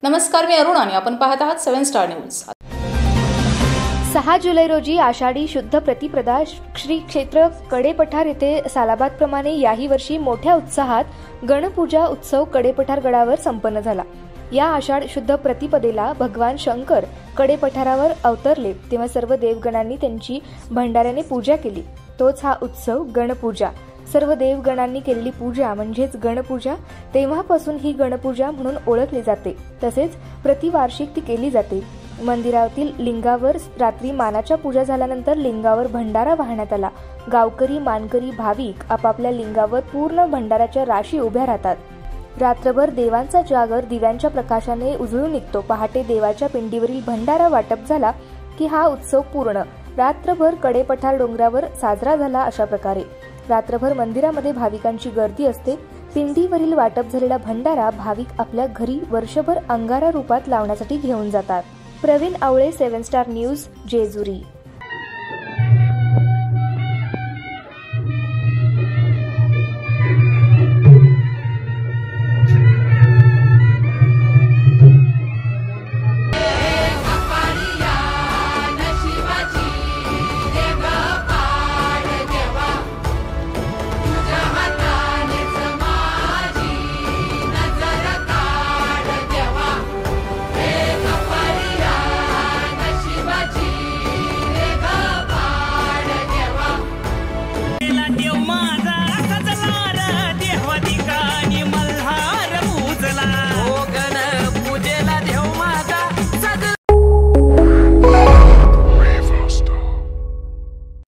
नमस्कार, मी अरुण आणि आपण पाहत आहात 7 स्टार न्यूज। 6 जुलै रोजी आषाढी शुद्ध प्रतिपदा श्री क्षेत्र कडेपठार येथे सालाबादप्रमाणे याही वर्षी मोठ्या उत्साहात गणपूजा उत्सव कडेपठार गडावर संपन्न झाला। या आषाढ शुद्ध प्रतिपदेला भगवान शंकर कडेपठारावर अवतरले तेव्हा सर्व देवगणांनी त्यांची भंडाऱ्याने पूजा केली। तोच हा उत्सव गणपूजा। सर्व देवगणांनी केलेली पूजा म्हणजेच गणपूजा। तेव्हापासून ही गणपूजा म्हणून ओळखली जाते। तसेच प्रतिवार्षिक ती केली जाते। मंदिरातील लिंगावर रात्री मानाच्या पूजा झाल्यानंतर लिंगावर भंडारा वाहण्यात आला। गावकरी मानकरी भाविक आपापल्या लिंगावर पूर्ण भंडाराच्या राशी उभ्या राहतात। रात्रभर देवांचा जागर दिव्यांच्या प्रकाशाने उजळून निघतो। पहाटे देवाच्या पिंडीवरील भंडारा वाटप झाला की हा उत्सव पूर्ण रात्रभर कडेपठार डोंगरावर साजरा झाला। अशा प्रकारे रात्रभर मंदिरामध्ये भाविकांची गर्दी असते। पिंडीवरील वाटप झालेला भंडारा भाविक आपल्या घरी वर्षभर अंगारा रूपात लावण्यासाठी घेऊन जातात। प्रवीण आवळे, 7 स्टार न्यूज, जेजुरी।